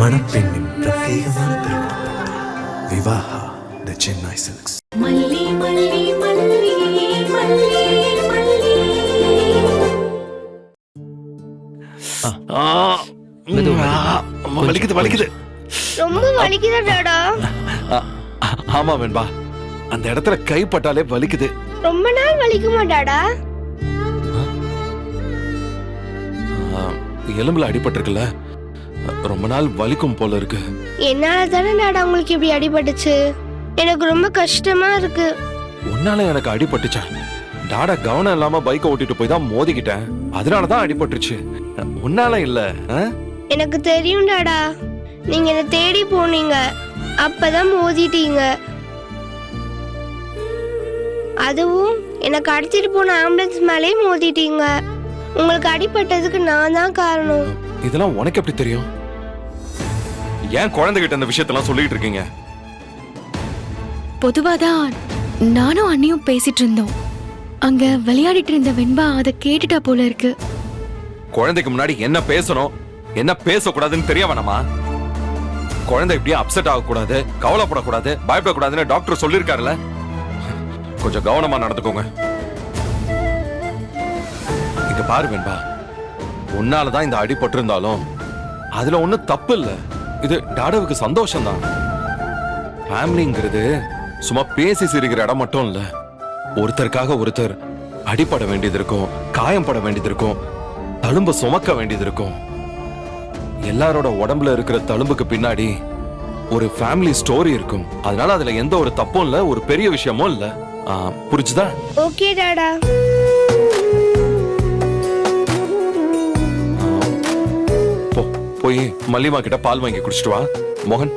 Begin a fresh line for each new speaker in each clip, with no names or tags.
மணப்பெண்ணின் பிரத்யேகமான திருமணம் விவாஹா தி சென்னை சில்க்ஸ்.
வலிக்குது வலிக்குது,
ரொம்ப வலிக்குதா டாடா?
ஆமா வெண்பா, அந்த இடத்துல கைப்பட்டாலே வலிக்குது.
ரொம்ப நாள் வலிக்குமா டாடா?
எலும்புல அடிபட்டிருக்குல்ல, ரொம்ப நாள் வலிக்கும் போல இருக்கு.
என்னால தானே டாடா உங்களுக்கு இப்படி அடிபட்டுச்சு? எனக்கு ரொம்ப கஷ்டமா இருக்கு.
உன்னால எனக்கு அடிபட்டுச்சா? டாடா கவனம் இல்லாம பைக்கை ஓட்டிட்டு போய் தான் மோதிக்கிட்டேன், அதனாலதான் அடிபட்டுருச்சு. உன்னால இல்ல.
எனக்கு தெரியும் டாடா, நீங்க என்ன தேடி போனீங்க, அப்பதான் மோதிட்டீங்க. அதுவும் எனக்கு அடிச்சிட்டு போன ஆம்புலன்ஸ் மேலே மோதிட்டீங்க. உங்களுக்கு அடிபட்டதுக்கு நான் தான் காரணம்.
இதெல்லாம் உனக்கு எப்படி தெரியும்? ஏன் குழந்தைகிட்ட இந்த விஷயத்தெல்லாம் சொல்லிட்டு இருக்கீங்க?
பொதுவாதான் நானும் அண்ணியும் பேசிட்டு இருந்தோம். அங்க விளையாடிட்டு இருந்த வெண்பா அதை கேட்டுட்டா போல இருக்கு.
குழந்தைக்கு முன்னாடி என்ன பேசணும் என்ன பேசக்கூடாதுன்னு தெரிய வேணாமா? குழந்தை இப்படியே அப்செட் ஆகக்கூடாது, கவலைப்படக்கூடாது, பயப்படக்கூடாதுன்னு டாக்டர் சொல்லியிருக்காருல்ல. கொஞ்சம் கவனமா நடந்துக்கோங்க. இங்க பாரு வெண்பா, உன்னாலதான் இந்த அடிபட்டு இருந்தாலும் அதுல ஒண்ணும் தப்பு இல்ல. இது டாடாவுக்கு சந்தோஷம் தான். ஃபேமிலிங்கிறது சும்மா பேசி சிரிக்கிற இடம் மட்டும் இல்ல. ஒருத்தருக்காக ஒருத்தர் அடிபட வேண்டியது இருக்கும், காயம் பட வேண்டியது இருக்கும், தழும்பு சுமக்க வேண்டியது இருக்கும். எல்லாரோட உடம்புல இருக்கிற தழும்புக்கு பின்னாடி ஒரு ஃபேமிலி ஸ்டோரி இருக்கும். அதனால அதுல எந்த ஒரு தப்பும் இல்ல, ஒரு பெரிய விஷயமும் இல்ல. புரிஞ்சுதா?
ஓகே டாடா.
போய் மல்லிமா கிட்ட பால் வாங்கி குடிச்சிட்டு வா. மோகன்,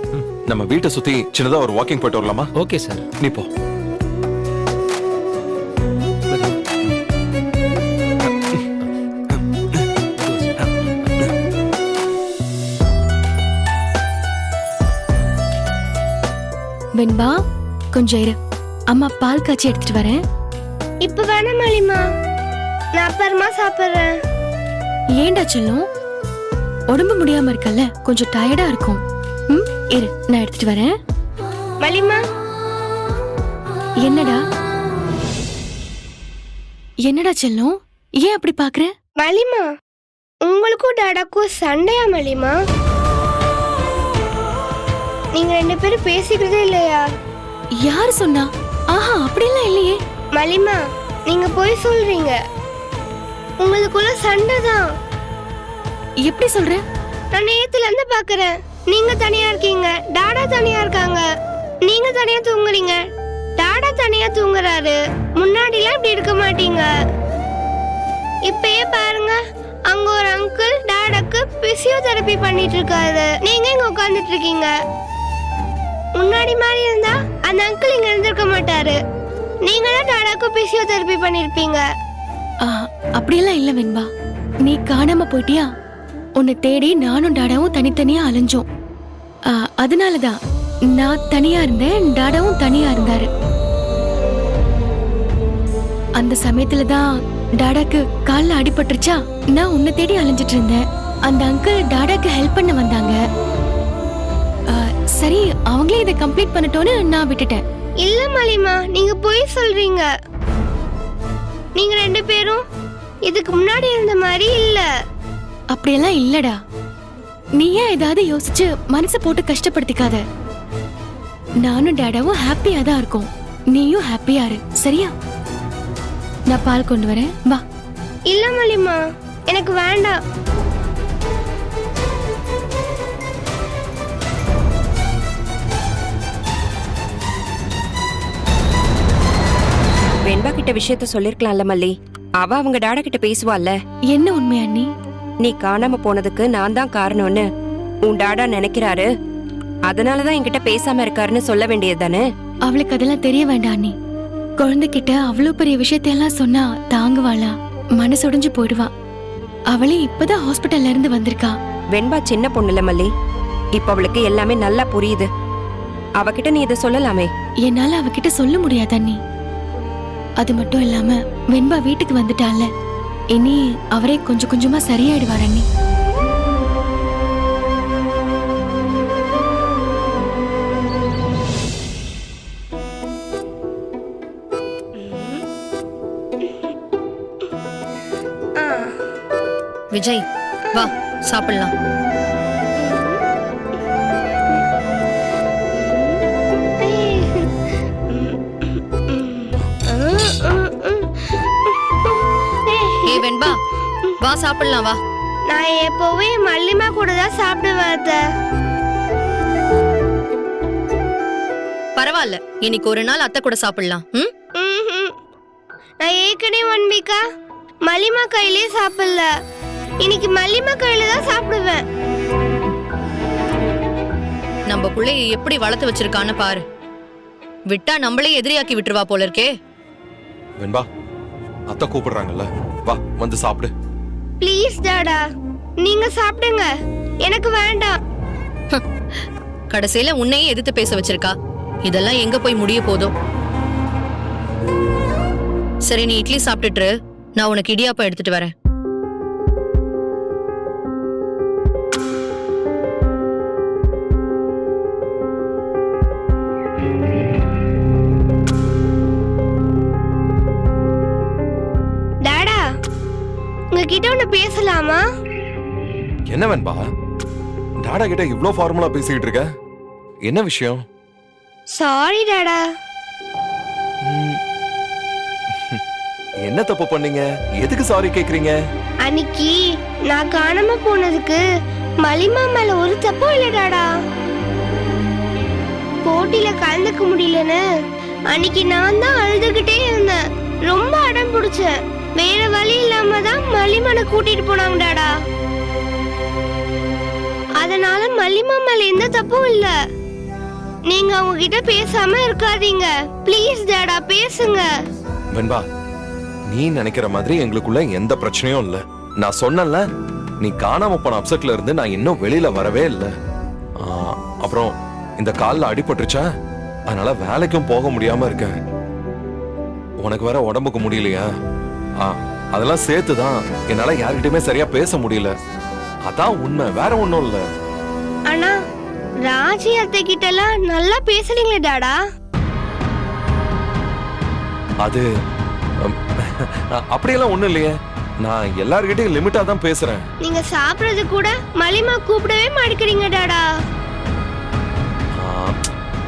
நம்ம வீட்டை சுத்தி சின்னதா ஒரு வாக்கிங் போயிட்டு வரலாமா?
Okay sir.
நீ போ.
வெண்பா கொஞ்சம் இரு, அம்மா பால் காய்ச்சி எடுத்துட்டு வரேன்.
இப்ப வேணாம் மலிமா, நான் அப்புறமா சாப்பிடுறேன்.
ஏண்டா செல்லும், உடம்பு முடியாம இருக்கல்ல, கொஞ்சம் டயர்டா இருக்கும். இரு, நான் எடுத்துட்டு வரேன்.
மலிமா.
என்னடா என்னடா செல்லும், ஏன் அப்படி பாக்குற?
மலிமா, உங்களுக்கும் டாடாக்கும் சண்டையா மலிமா? நீங்க ரெண்டு பேரும் பேசிக்கிறதே இல்லையா?
யாரு சொன்னா? ஆஹா, அப்படிலாம் இல்லையே.
மலிமா, நீங்க போய் சொல்றீங்க. உங்களுக்குள்ள சண்டை தான்.
எப்படி சொல்ற?
நான் நேத்துல இருந்து பாக்குறேன். நீங்க தனியா இருக்கீங்க, டாடா தனியா இருக்காங்க. நீங்க தனியா தூங்குறீங்க, டாடா தனியா தூங்குறாரு. முன்னாடிலாம் இப்படி இருக்க மாட்டீங்க. இப்பயே பாருங்க, அங்க ஒரு அங்கிள் டாடாக்கு பிசியோதெரபி பண்ணிட்டு இருக்காரு. நீங்க இங்க உட்கார்ந்துட்டு இருக்கீங்க. முன்னாடி மாதிரி இருந்தா அந்த அங்கிள் இங்க இருந்திருக்க மாட்டாரு. நீங்க தான் டாடாக்கு பிசியோதெரபி பண்ணிருப்பீங்க.
அப்படியெல்லாம் இல்ல வெண்பா, நீ காணாம போயிட்டியா? உன்னை தேடி நானும் டாடாவும் தனித்தனியா அலைஞ்சோம். அதனாலதான் நான் தனியா இருந்தேன், டாடாவும் தனியா இருந்தாரு. அந்த சமயத்துலதான் டாடாக்கு கால்ல அடிபட்டுருச்சா, நான் உன்னை தேடி அலைஞ்சிட்டு இருந்தேன். அந்த அங்கிள் டாடாக்கு ஹெல்ப் பண்ண வந்தாங்க. சரி, அவங்களே இதை கம்ப்ளீட் பண்ணட்டோன்னு நான் விட்டுட்டேன்.
இல்ல மலிமா, நீங்க போய் சொல்றீங்க. நீங்க ரெண்டு பேரும் இதுக்கு முன்னாடி இருந்த மாதிரி இல்ல.
அப்படியெல்லாம் இல்லடா. நீ ஏன் ஏதாவது யோசிச்சு மனசை போட்டு கஷ்டப்படுத்திக்காத. நானும் டாடாவும் ஹாப்பியா தான் இருக்கோம். நீயும் ஹாப்பியா இரு, சரியா? நான் பால் கொண்டு வரேன், வா.
இல்ல மலிமா, எனக்கு வேண்டாம்.
வெண்பா கிட்ட விஷயத்த சொல்லிருக்கலாம்ல மல்லி, அவ அவங்க டாடா கிட்ட பேசுவாள்ல.
என்ன உண்மை அண்ணி?
நீ காணாம போனதுக்கு நான் தான் காரணம்னு உன் டாடா நினைக்கிறாரு, அதனாலதான் என்கிட்ட பேசாம இருக்காருன்னு சொல்ல வேண்டியது தானே?
அவளுக்கு அதெல்லாம் தெரிய வேண்டாம் அண்ணி. குழந்தைகிட்ட அவ்வளவு பெரிய விஷயத்தையெல்லாம் சொன்னா தாங்குவாளா? மனசுடைஞ்சு போயிடுவா. அவளே இப்பதான் ஹாஸ்பிட்டல்ல இருந்து வந்திருக்கா.
வெண்பா சின்ன பொண்ணுல மல்லி, இப்ப அவளுக்கு எல்லாமே நல்லா புரியுது. அவகிட்ட நீ இதை சொல்லலாமே.
என்னால அவகிட்ட சொல்ல முடியாது அண்ணி. அது மட்டும் இல்லாம வெண்பா வீட்டுக்கு வந்துட்டால, இனி அவரே கொஞ்சம் கொஞ்சமா சரியாயிடுவார் அண்ணி.
விஜய் வா சாப்பிடலாம். ஏ வெண்பா வா சாப்பிடலாம் வா.
நான் எப்பவுமே மல்லிமா கூட தான் சாப்பிடுவேன் அத்தை.
பரவாயில்ல, இன்னைக்கு ஒரு நாள் அத்தை கூட சாப்பிடலாம். ம்
ம்ஹும். நான் ஏற்கனவே 1 வீக்கா மல்லிமா கையிலே சாப்பிடல. இன்னைக்கு மல்லிமா கையில தான் சாப்பிடுவேன்.
நம்ம புள்ளைய எப்படி வளர்த்து வச்சிருக்கான்னு பாரு. விட்டா நம்மளே எதிரியாக்கி விட்டுருவா போல இருக்கே.
வெண்பா அத்தை கூப்பிடுறாங்கல்ல, வா வந்து சாப்பிடு.
ப்ளீஸ் டாடா, நீங்க சாப்பிடுங்க, எனக்கு வேண்டாம்.
கடைசியில உன்னையே எதிர்த்து பேச வச்சிருக்கா. இதெல்லாம் எங்க போய் முடிய போதோ. சரி நீ இட்லி சாப்பிட்டுட்டு நான் உனக்கு இடியாப்பம் எடுத்துட்டு வரேன்.
டாடா, உங்ககிட்ட ஒண்ணு பேசலாமா?
என்ன வெண்பா டாடா கிட்ட இவ்ளோ ஃபார்முலா பேசிக்கிட்டு இருக்க? என்ன விஷயம்?
சாரி டாடா.
என்ன தப்பு பண்ணீங்க? எதுக்கு சாரி கேக்குறீங்க?
அன்னைக்கு நான் காணாம போனதுக்கு மலிமா மேல ஒரு தப்பும் இல்ல டாடா. போட்டியில கலந்துக்க முடியலன்னு அன்னைக்கு நான் தான் அழுதுகிட்டே இருந்தேன். ரொம்ப அடம் பிடிச்சேன். வேற வழி இல்லாம தான் மலிமனை கூட்டிட்டு போனாங்க டாடா. அதனால மலிமா மேல எந்த தப்பும் இல்ல. நீங்க அவங்க கிட்ட பேசாம இருக்காதீங்க. ப்ளீஸ் டாடா, பேசுங்க.
வெண்பா நீ நினைக்கிற மாதிரி எங்களுக்குள்ள எந்த பிரச்சனையும் இல்ல. நான் சொன்னல, நீ காணாம போன அப்செட்ல இருந்து நான் இன்னும் வெளியில வரவே இல்ல. அப்புறம் இந்த கால்ல அடிபட்டுருச்சா, அதனால வேலைக்கும் போக முடியாம இருக்கேன். உனக்கு வேற உடம்புக்கு முடியலையா? அதெல்லாம் சேர்த்துதான் என்னால யார்கிட்டயுமே சரியா பேச முடியல. அதான் உண்மை, வேற ஒண்ணும் இல்ல.
ஆனா ராஜி அத்தை கிட்ட எல்லாம் நல்லா பேசுறீங்களே டாடா.
அது அப்படியெல்லாம் ஒண்ணும் இல்லையே. நான் எல்லார்கிட்டயும் லிமிட்டா தான் பேசுறேன்.
நீங்க சாப்பிடுறது கூட மலிமா கூப்பிடவே மாட்டேங்கிறீங்க டாடா.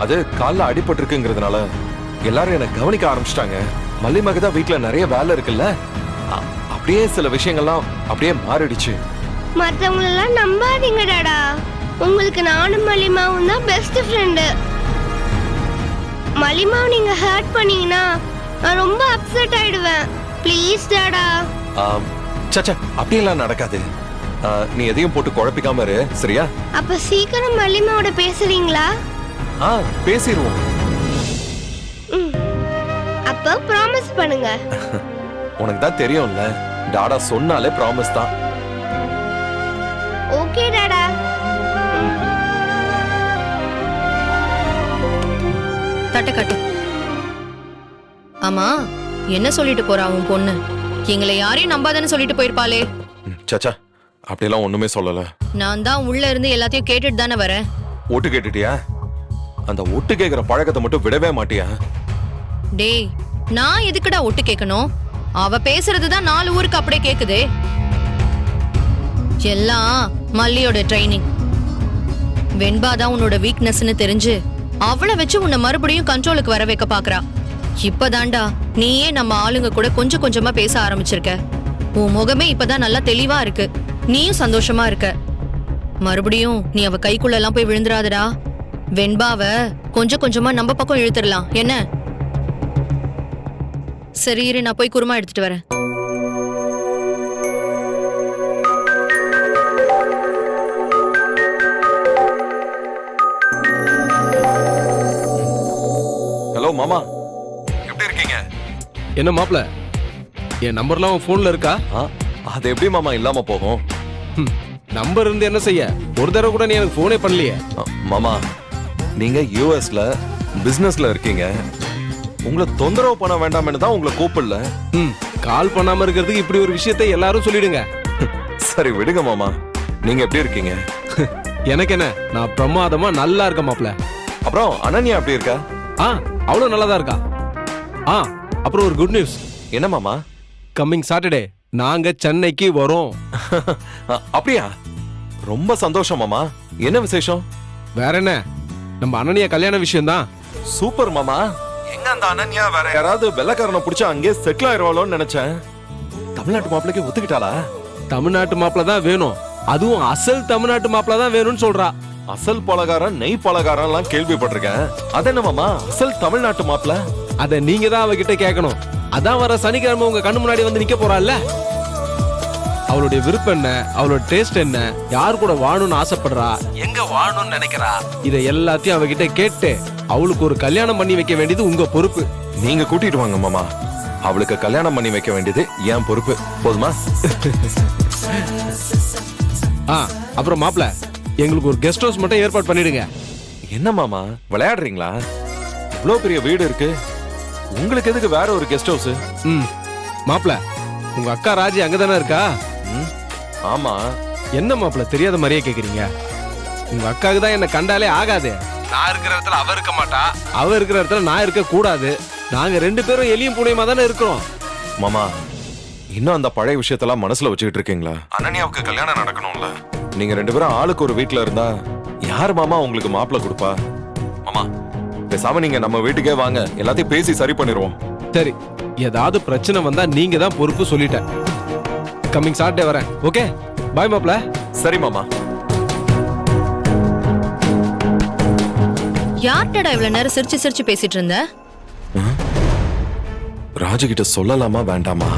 அது கால்ல அடிபட்டிருக்குங்கிறதுனால எல்லாரும் என்ன கவனிக்க ஆரம்பிச்சிட்டாங்க. மல்லிமாக்கு தான் வீட்டுல நிறைய வேலை இருக்குல்ல, அப்படியே சில விஷயங்கள்லாம் அப்படியே மாறிடுச்சு.
மத்தவங்களெல்லாம் நம்பாதீங்க டாடா. உங்களுக்கு நானும் மலிமாவும் தான் பெஸ்ட் ஃப்ரெண்டு. மலிமாவை நீங்க ஹர்ட் பண்ணீங்கன்னா நான் ரொம்ப அப்செட் ஆயிடுவேன். ப்ளீஸ் டாடா.
சச்சா அப்படியெல்லாம் நடக்காது. நீ எதையும் போட்டு குழப்பிக்காம இரு, சரியா?
அப்ப சீக்கிரம் மலிமாவோட பேசுறீங்களா?
பேசிடுவோம்.
அப்ப ப்ராமிஸ் பண்ணுங்க.
உனக்கு தான் தெரியும்ல, டாடா சொன்னாலே ப்ராமிஸ் தான்.
ஓகே டாடா.
தட்டக்கட்டு. ஆமா, என்ன சொல்லிட்டு போறா உன் பொண்ணு? எங்களை யாரையும் நம்பாதன்னு சொல்லிட்டு போயிருப்பாளே.
சச்சா அப்படியெல்லாம் ஒண்ணுமே சொல்லல.
நான் தான் உள்ள இருந்து எல்லாத்தையும் கேட்டுட்டு தானே வரேன்.
ஒட்டு கேட்டுட்டியா? அந்த ஒட்டு கேக்குற பழக்கத்தை மட்டும் விடவே மாட்டியா?
டேய், நான் எதுக்குடா ஒட்டு கேட்கணும்? அவ பேசுறதுதான் 4 ஊருக்கு அப்படியே கேக்குதே. எல்லாம் மல்லியோட ட்ரைனிங். வெண்பாதான் உன்னோட வீக்னஸ்னு தெரிஞ்சு அவளை வச்சு உன்னை மறுபடியும் கண்ட்ரோலுக்கு வர வைக்க பாக்குறா. இப்பதான்டா நீயே நம்ம ஆளுங்க கூட கொஞ்சம் கொஞ்சமா பேச ஆரம்பிச்சிருக்க. உன் முகமே இப்பதான் நல்லா தெளிவா இருக்கு. நீயும் சந்தோஷமா இருக்க. மறுபடியும் நீ அவ கைக்குள்ள எல்லாம் போய் விழுந்துராதடா. வெண்பாவ கொஞ்சம் கொஞ்சமா நம்ம பக்கம் இழுத்துடலாம் என்ன? சரி இரு, நான் போய் குருமா எடுத்துட்டு வரேன்.
ஹலோ மாமா, எப்படி இருக்கீங்க?
என்ன மாப்ள, என் நம்பர்லாம் உன் போன்ல இருக்கா?
அது எப்படி மாமா இல்லாம போகும்?
நம்பர் இருந்து என்ன செய்ய? ஒரு தடவை கூட நீ எனக்கு போனே பண்ணலையே.
மாமா, நீங்க யூஎஸ்ல பிசினஸ்ல இருக்கீங்க. உங்களை தொந்தரவு பண்ண வேண்டாம்னு தான் உங்களை கூப்பிடல.
கால் பண்ணாம இருக்கிறதுக்கு இப்படி ஒரு விஷயத்தை எல்லாரும் சொல்லிடுங்க.
சரி விடுங்க மாமா. நீங்க எப்படி இருக்கீங்க?
எனக்கு என்ன, நான் பிரமாதமா நல்லா இருக்கேன் மாப்ள.
அப்புறம் அனன்யா எப்படி இருக்கா?
அவ்வளவு நல்லாதான் இருக்கா. அப்புறம் ஒரு குட் நியூஸ்.
என்ன மாமா?
கம்மிங் சாட்டர்டே நாங்க சென்னைக்கு வரோம்.
அப்படியா? ரொம்ப சந்தோஷம் மாமா. என்ன விசேஷம்?
வேற என்ன, நம்ம அனன்யா கல்யாண விஷயம்தான்.
சூப்பர் மாமா. எங்க அந்த அனன்யா வேற யாராவது வெள்ளக்காரனை புடிச்சு அங்கே செட்டில் ஆயிடுவாளோன்னு நினைச்சேன். தமிழ்நாட்டு மாப்பிளைக்கு ஒத்துக்கிட்டாளா?
தமிழ்நாட்டு மாப்பிள்ள தான் வேணும், அதுவும் அசல் தமிழ்நாட்டு மாப்பிள்ள தான் வேணும்னு சொல்றா.
அசல் பலகாரம் நெய் பலகாரம் எல்லாம் கேள்விப்பட்டிருக்கேன். அது என்ன மாமா அசல் தமிழ்நாட்டு மாப்பிள?
அத நீங்க தான் அவகிட்ட கேட்கணும். அதான் வர சனிக்கிழமை உங்க கண்ணு முன்னாடி வந்து நிக்க போறாள்ல. அவளுடைய விருப்பம் என்ன, அவளோட டேஸ்ட் என்ன, யார் கூட வாழணும்னு ஆசைப்படுறா, எங்க வாழணும்னு நினைக்கிறா, இதை எல்லாத்தையும் அவகிட்ட கேட்டு அவளுக்கு ஒரு கல்யாணம் பண்ணி வைக்க வேண்டியது உங்க பொறுப்பு.
நீங்க கூட்டிட்டு வாங்க மாமா. அவளுக்கு கல்யாணம் பண்ணி வைக்க வேண்டியது என் பொறுப்பு. போதுமா?
அப்புறம் மாப்பிள்ள, எங்களுக்கு ஒரு கெஸ்ட் ஹவுஸ் மட்டும் ஏற்பாடு பண்ணிடுங்க.
என்ன மாமா விளையாடுறீங்களா? இவ்வளவு பெரிய வீடு இருக்கு, உங்களுக்கு எதுக்கு வேற ஒரு கெஸ்ட் ஹவுஸ்?
மாப்பிள்ள, உங்க அக்கா ராஜி அங்கதானே இருக்கா?
ஆமா.
என்ன மாப்பிள்ள தெரியாத மாதிரியே கேக்குறீங்க? உங்க அக்காவுக்கு தான் என்ன கண்டாலே ஆகாது. நான் இருக்கிற இடத்துல அவ இருக்க மாட்டா, அவ இருக்கிற இடத்துல நான் இருக்க கூடாது. நாங்க 2 பேரும் எலியும் பூனையுமா தானே இருக்கிறோம்.
மாமா, இன்னும் அந்த பழைய விஷயத்தெல்லாம் மனசுல வச்சுக்கிட்டு இருக்கீங்களா? அனன்யாவுக்கு கல்யாணம் நடக்கணும்ல. நீங்க 2 பேரும் ஆளுக்கு ஒரு வீட்டுல இருந்தா யார் மாமா உங்களுக்கு மாப்பிள்ள கொடுப்பா? மாமா, பேசாம நீங்க நம்ம வீட்டுக்கே வாங்க, எல்லாத்தையும் பேசி சரி பண்ணிடுவோம்.
சரி, ஏதாவது பிரச்சனை வந்தா நீங்க தான் பொறுப்பு சொல்லிட்டேன். கம்மிங் சாட்டர்டே வரேன். ஓகே, பாய் மாப்ள.
சரி மாமா.
யார்டா இவ்வளவு நேரம் சிரிச்சு சிரிச்சு பேசிட்டு இருந்த?
ராஜுகிட்ட சொல்லலாமா வேண்டாமா?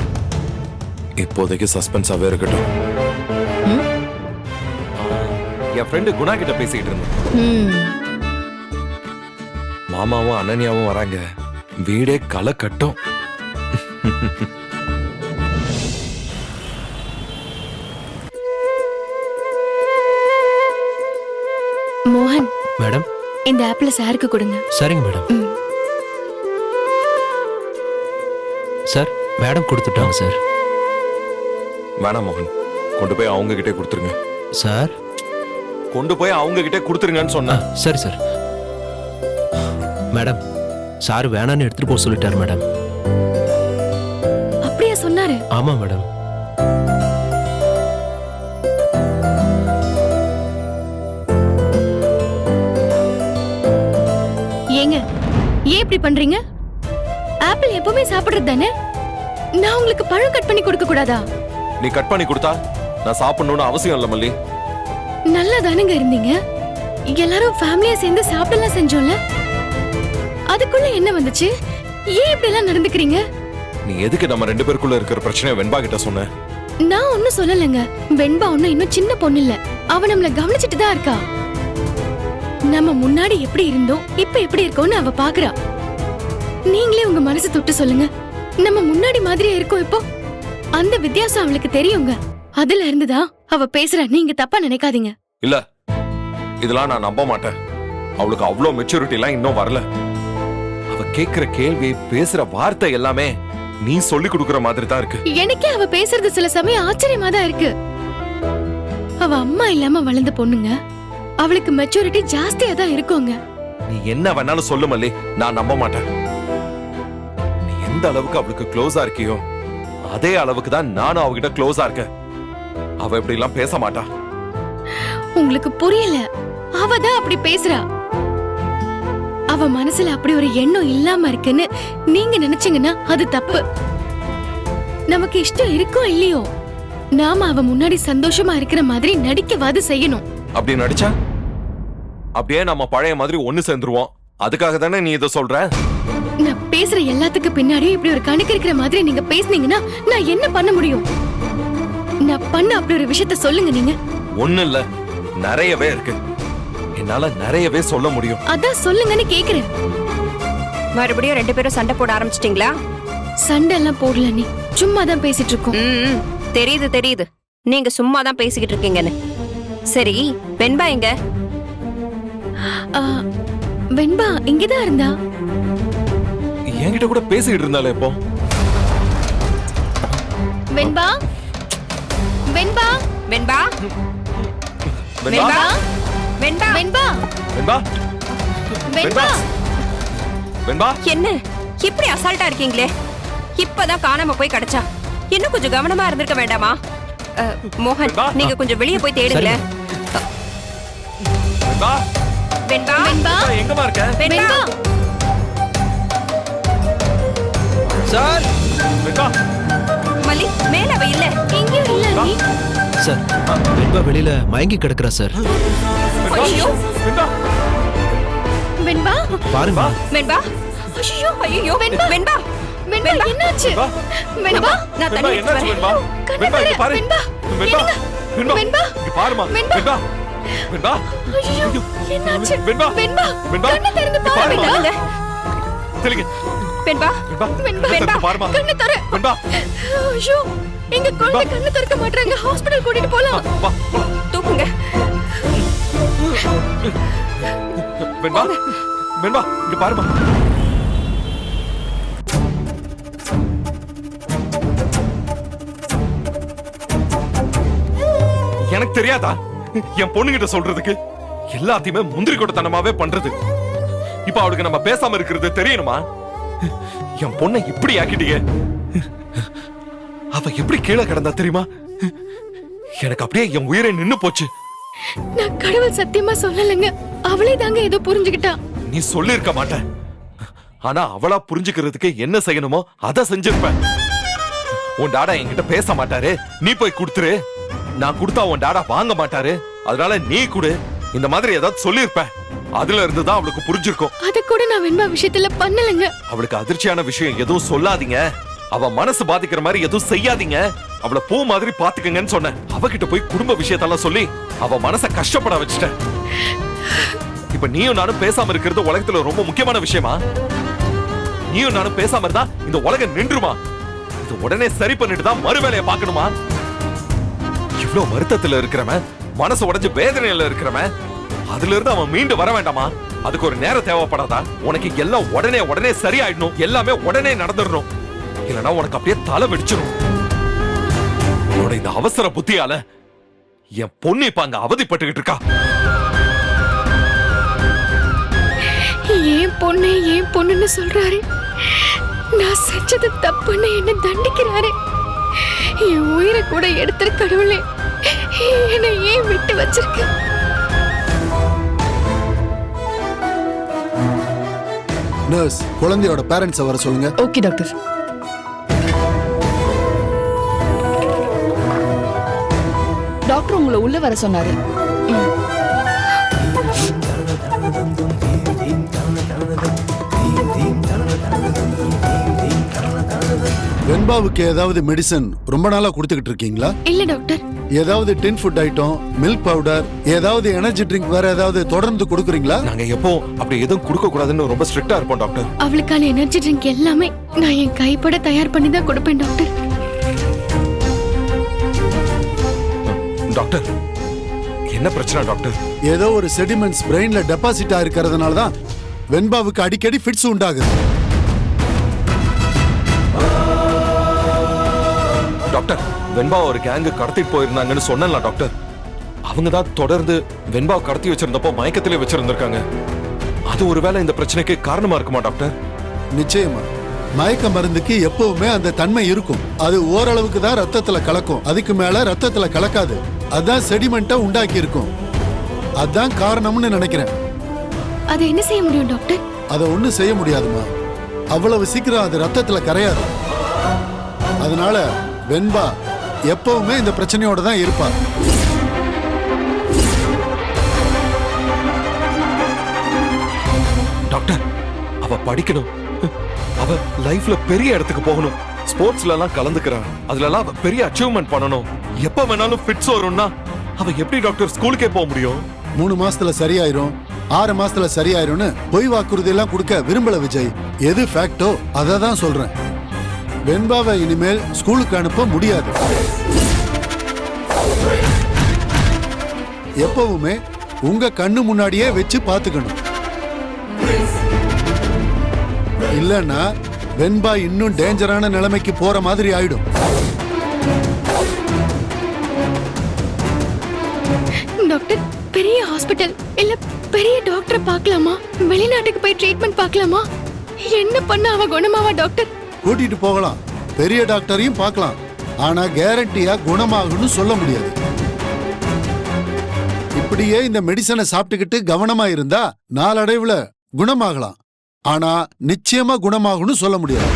இப்போதைக்கு சஸ்பென்ஸாவே இருக்கட்டும். என் ஃப்ரெண்டு குணா கிட்ட பேசிட்டு இருந்தேன். மாமாவும் அனன்யாவும் வராங்க, வீடே களை கட்டும்.
மோகன்
மேடம்,
இந்த ஆப்பிள சாருக்கு கொடுங்க.
சரிங்க மேடம். சார், மேடம் கொடுத்துட்டாங்க சார்.
வேணாம் மோகன், கொண்டு போய் அவங்க கிட்டே கொடுத்துருங்க.
சார்,
கொண்டு போய் அவங்க கிட்டே கொடுத்துருங்கன்னு சொன்னா.
சரி சார். மேடம், சார் வேணான்னு எடுத்துட்டு போக சொல்லிட்டார் மேடம்.
அப்படியா சொன்னாரு?
ஆமா மேடம்.
ஏங்க, ஏன் இப்படி பண்றீங்க? ஆப்பிள் எப்பவுமே சாப்பிடுறது தானே. நான் உங்களுக்கு பழம் கட் பண்ணி கொடுக்க கூடாதா?
நீ கட் பண்ணி கொடுத்தா நான் சாப்பிடணும்னு அவசியம் இல்ல மல்லி.
நல்லா தானுங்க இருந்தீங்க, எல்லாரும் ஃபேமிலியா சேர்ந்து சாப்பிடலாம் செஞ்சோம்ல. அதுக்குள்ள என்ன வந்துச்சு? ஏன் இப்படி எல்லாம் நடந்துக்கிறீங்க?
நீ எதுக்கு நம்ம 2 பேருக்குள்ள இருக்கிற பிரச்சனையை வெண்பா கிட்ட சொன்ன?
நான் ஒன்னும் சொல்லலங்க. வெண்பா ஒன்னும் இன்னும் சின்ன பொண்ணு இல்ல, அவ நம்மள கவனிச்சிட்டு தான் இருக்கா. நம்ம முன்னாடி எப்படி இருந்தோம், இப்ப எப்படி இருக்கோம்னு அவ பாக்குறா. நீங்களே உங்க மனசு தொட்டு சொல்லுங்க, நம்ம முன்னாடி மாதிரியே இருக்கோம் இப்போ? அந்த வித்தியாசம் அவளுக்கு தெரியுங்க. அதுல இருந்துதான் அவ பேசுற. நீங்க தப்பா நினைக்காதீங்க.
இல்ல, இதெல்லாம் நான் நம்ப மாட்டேன். அவளுக்கு அவ்வளவு மெச்சூரிட்டி எல்லாம் இன்னும் வரல. அவ கேக்குற கேள்வி, பேசுற வார்த்தை எல்லாமே நீ சொல்லி கொடுக்கற மாதிரி தான் இருக்கு.
எனக்கே அவ பேசுறது சில சமயம் ஆச்சரியமா தான் இருக்கு. அவ அம்மா இல்லாம வளர்ந்த பொண்ணுங்க, அவளுக்கு மெச்சூரிட்டி ஜாஸ்தியா தான் இருக்குங்க.
நீ என்ன வேணாலும் சொல்லு மல்லி, நான் நம்ப மாட்டேன். நீ எந்த அளவுக்கு அவளுக்கு க்ளோஸா இருக்கியோ அதே அளவுக்கு தான் நானும் அவகிட்ட க்ளோஸா இருக்கேன். அவ இப்படி எல்லாம் பேச மாட்டா.
உங்களுக்கு புரியல, அவ தான் அப்படி பேசுறா. அவ மனசுல அப்படி ஒரு எண்ணம் இல்லாம இருக்குன்னு நீங்க நினைச்சீங்கன்னா அது தப்பு. நமக்கு இஷ்டம் இருக்கோ இல்லையோ, நாம அவ முன்னாடி சந்தோஷமா இருக்கிற மாதிரி நடிக்கவாது செய்யணும்.
அப்படி நடிச்சா அப்படியே நம்ம பழைய மாதிரி ஒண்ணு சேர்ந்துருவோம். அதுக்காக தானே நீ இதை சொல்ற?
நான் பேசுற எல்லாத்துக்கு பின்னாடியும் இப்படி ஒரு கணக்கு இருக்கிற மாதிரி நீங்க பேசுனீங்கன்னா நான் என்ன பண்ண முடியும்? நான் பண்ண அப்படி ஒரு விஷயத்த சொல்லுங்க. நீங்க
ஒண்ணு இல்ல, நிறையவே இருக்கு. என்னால நிறையவே சொல்ல முடியும்.
அதான் சொல்லுங்கன்னு கேக்குறேன்.
மறுபடியும் 2 பேரும் சண்டை போட ஆரம்பிச்சிட்டீங்களா?
சண்டை எல்லாம் போடல, நீ சும்மா தான் பேசிட்டு இருக்கோம்.
தெரியுது தெரியுது, நீங்க சும்மா தான் பேசிக்கிட்டு இருக்கீங்கன்னு. சரி, வெண்பா எங்க?
ஆ, வெண்பா இங்கதான் இருந்தா.
என்கிட்ட கூட பேசிக்கிட்டு இருந்தாலே இப்போ.
வெண்பா, வெண்பா,
வெண்பா,
வெண்பா,
வெண்பா,
வெண்பா,
வெண்பா,
வெண்பா.
வெண்பா.
என்ன இப்படி அசால்ட்டா இருக்கீங்களே? இப்பதான் காணாம போய் கிடைச்சா. இன்னும் கொஞ்சம் கவனமா இருந்திருக்க வேண்டாமா? மோகன்,
வெண்பா.
நீங்க கொஞ்சம் வெளியே போய் தேடுங்களேன்.
வெண்பா,
வெண்பா,
வெண்பா, எங்கம்மா இருக்க?
வெண்பா,
சார்
வெண்பா,
மல்லி, மேல அவ இல்ல.
எங்கேயும் இல்ல நீ.
சார் வெண்பா வெளியில மயங்கி கிடக்குறா சார்.
வெண்பா,
ஐயோ.
வெண்பா,
வெண்பா
பாருங்க.
வெண்பா,
ஐயோ
ஐயோ,
வெண்பா.
வெண்பா,
வெண்பா என்னாச்சு?
வெண்பா,
வெண்பா
நான்
வெண்பா,
தண்ணி எடுத்து
என்னாச்சு
வரேன்.
வெண்பா?
கண்ணை
வெண்பா, இங்க
திற,
பாரு.
வெண்பா.
வெண்பா, வெண்பா,
வெண்பா.
இங்க பாருமா.
வெண்பா.
வெண்பா, வெண்பா,
ஐயோ என்னாச்சு?
வெண்பா,
வெண்பா
வெண்பா,
கண்ணை திறந்து
இங்க
பாரு
பாருமா.
வெண்பா.
தெளிங்க.
வெண்பா,
வெண்பா,
வெண்பா,
கண்ணை திறந்து பாருமா.
கண்ணை திற.
வெண்பா,
ஐயோ எங்க குழந்தை கண்ணு திறக்க மாட்டாங்க. ஹாஸ்பிடல் கூட்டிட்டு போலாம்.
வா, வா.
தூக்குங்க.
வெண்பா, வெண்பா, இங்க பாருமா. எனக்கு தெரியாதா என் பொண்ணுகிட்ட சொல்றதுக்கு? எல்லாத்தையுமே முந்திரி கொட்டத்தனமாவே பண்றது. இப்ப அவளுக்கு நம்ம பேசாம இருக்கிறது தெரியணுமா? என் பொண்ணை இப்படி ஆக்கிட்டீங்க. அவ எப்படி கீழே கிடந்தா தெரியுமா? எனக்கு அப்படியே என் உயிரை நின்னு போச்சு.
நான் கடவுள் சத்தியமா சொல்லலைங்க. அவளே தாங்க ஏதோ புரிஞ்சுக்கிட்டா.
நீ சொல்லிருக்க மாட்ட. ஆனா அவளா புரிஞ்சுக்கிறதுக்கு என்ன செய்யணுமோ அதை செஞ்சிருப்பேன். உன் டாடா என்கிட்ட பேச மாட்டாரு, நீ போய் கொடுத்துரு. நான் கொடுத்தா உன் டாடா வாங்க மாட்டாரு, அதனால நீ கொடு. இந்த மாதிரி ஏதாவது சொல்லிருப்ப. அதுல இருந்துதான் அவளுக்கு புரிஞ்சிருக்கும்.
அத கூட நான் வெண்பா விஷயத்துல பண்ணலங்க.
அவளுக்கு அதிர்ச்சியான விஷயம் எதுவும் சொல்லாதீங்க. அவ மனசு பாதிக்கிற மாதிரி எதுவும் செய்யாதீங்க. அவளை பூ மாதிரி பாத்துக்கங்கன்னு சொன்னேன். அவகிட்ட போய் குடும்ப விஷயத்தெல்லாம் சொல்லி அவ மனசை கஷ்டப்பட வச்சுட்டேன். இப்ப நீயும் நானும் பேசாம இருக்கிறது உலகத்துல ரொம்ப முக்கியமான விஷயமா? நீயும் நானும் பேசாம இருந்தா இந்த உலகம் நின்றுமா? இது உடனே சரி பண்ணிட்டு தான் மறு வேலையை பார்க்கணுமா? இவ்வளவு வருத்தத்துல இருக்கிறவன், மனசு உடைஞ்சு வேதனையில இருக்கிறவன், அதுல இருந்து அவன் மீண்டு வர வேண்டாமா? அதுக்கு ஒரு நேரம் தேவைப்படாதா? உனக்கு எல்லாம் உடனே உடனே சரியாயிடணும், எல்லாமே உடனே நடந்துடணும். இல்லனா உனக்கு அப்படியே தலை வெடிச்சிடும். உன்னோட இந்த அவசர புத்தியால என் பொண்ணு இப்ப அங்க அவதிப்பட்டுக்கிட்டு இருக்கா.
ஏன் பொண்ணுன்னு சொல்றாரு. நான் செஞ்சது தப்புன்னு என்ன தண்டிக்கிறாரு. என் உயிரை கூட எடுத்துரு கடவுளே. என்னை ஏன் விட்டு வச்சிருக்க?
நர்ஸ், குழந்தையோட பேரண்ட்ஸை வர சொல்லுங்க.
Okay doctor. டாக்டர் உங்களை உள்ள வர சொன்னாரு.
வெண்பாவுக்கு ஏதாவது மெடிசன் ரொம்ப நாளா கொடுத்துக்கிட்டு இருக்கீங்களா?
இல்ல டாக்டர்.
ஏதாவது டின் ஃபுட் ஐட்டம், மில்க் பவுடர், ஏதாவது எனர்ஜி ட்ரிங்க் வேற ஏதாவது தொடர்ந்து கொடுக்குறீங்களா?
நாங்க எப்போ அப்படி எதுவும் கொடுக்க கூடாதுன்னு ரொம்ப ஸ்ட்ரிக்ட்டா இருப்போம் டாக்டர்.
அவளுக்கான எனர்ஜி ட்ரிங்க் எல்லாமே நான் என் கைப்பட தயார் பண்ணி தான் கொடுப்பேன் டாக்டர்.
டாக்டர், என்ன பிரச்சனை டாக்டர்?
ஏதோ ஒரு செடிமெண்ட்ஸ் பிரெயின்ல டெபாசிட் ஆயிருக்கிறதுனால தான் வெண்பாவுக்கு அடிக்கடி ஃபிட்ஸ் உண்டாகுது.
டாக்டர், வெண்பா ஒரு கேங்கு கடத்திட்டு போயிருந்தாங்கன்னு சொன்னல டாக்டர். அவங்க தான் தொடர்ந்து வெண்பாவை கடத்தி வச்சிருந்தப்போ மயக்கத்திலே வச்சிருந்திருக்காங்க. அது ஒருவேளை இந்த பிரச்சனைக்கு காரணமா இருக்குமா டாக்டர்?
நிச்சயமா. மயக்க மருந்துக்கு எப்பவுமே அந்த தன்மை இருக்கும். அது ஓரளவுக்கு தான் ரத்தத்துல கலக்கும், அதுக்கு மேல ரத்தத்துல கலக்காது. அதான் செடிமெண்ட்டை உண்டாக்கி இருக்கும். அதான் காரணம்னு நினைக்கிறேன்.
அதை என்ன செய்ய முடியும் டாக்டர்?
அதை ஒண்ணும் செய்ய முடியாதுமா. அவ்வளவு சீக்கிரம் அது ரத்தத்துல கரையாது. அதனால வெண்பா எப்பவுமே இந்த பிரச்சனையோட தான் இருப்பா.
டாக்டர், அவ படிக்கணும். அவ லைஃப்ல பெரிய இடத்துக்கு போகணும். ஸ்போர்ட்ஸ்ல எல்லாம் கலந்துக்கிறான். அதுல எல்லாம் அவ பெரிய அச்சீவ்மெண்ட் பண்ணணும். எப்ப வேணாலும் ஃபிட்ஸ் வரும்னா அவ எப்படி டாக்டர் ஸ்கூலுக்கே போக முடியும்?
3 மாசத்துல சரியாயிரும், 6 மாசத்துல சரியாயிரும்னு பொய் வாக்குறுதி எல்லாம் கொடுக்க விரும்பல விஜய். எது ஃபேக்டோ அதை தான் சொல்றேன். வெண்பாவை இனிமேல் ஸ்கூலுக்கு அனுப்ப முடியாது. எப்பவுமே உங்க கண்ணு முன்னாடியே வச்சு பாத்துக்கணும். இல்லன்னா வெண்பா இன்னும் டேஞ்சரான நிலைமைக்கு போற மாதிரி ஆயிடும்.
டாக்டர், பெரிய ஹாஸ்பிடல் இல்ல பெரிய டாக்டரை பார்க்கலாமா? வெளிநாட்டுக்கு போய் ட்ரீட்மெண்ட் பார்க்கலாமா? என்ன பண்ண அவ குணமாவா டாக்டர்?
கூட்டிட்டு போகலாம், பெரிய டாக்டரையும் பார்க்கலாம். ஆனா கேரண்டியா குணமாகும்னு சொல்ல முடியாது. இப்படியே இந்த மெடிசனை சாப்பிட்டுக்கிட்டு கவனமா இருந்தா நாளடைவுல குணமாகலாம். ஆனா நிச்சயமா குணமாகும்னு சொல்ல முடியாது.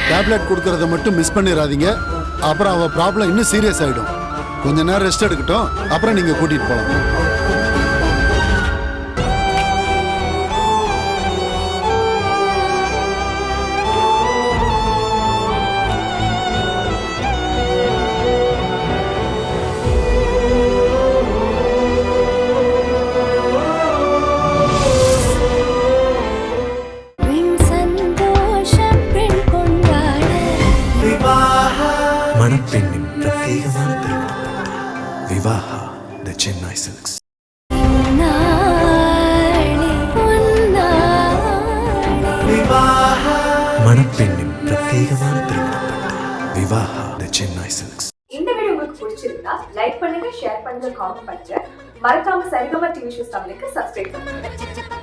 டேப்லெட் கொடுக்கறத மட்டும் மிஸ் பண்ணிடாதீங்க. அப்புறம் அவ ப்ராப்ளம் இன்னும் சீரியஸ் ஆயிடும். கொஞ்ச நேரம் ரெஸ்ட் எடுக்கட்டும், அப்புறம் நீங்க கூட்டிட்டு போலாம்.
மணப்பெண்ணின் பிரத்யேகமான திருமணம். விவாஹா தி சென்னை சில்க்ஸ். மணப்பெண்ணின் பிரத்யேகமான திருமணம். விவாஹா தி சென்னை சில்க்ஸ்.
இந்த வீடியோ உங்களுக்கு பிடிச்சிருந்தா லைக் பண்ணுங்க, ஷேர் பண்ணுங்க, காமெண்ட் பண்ணுங்க. மறக்காம சரிகமா டிவி ஷோஸ் தமிழுக்கு சப்ஸ்கிரைப் பண்ணுங்க.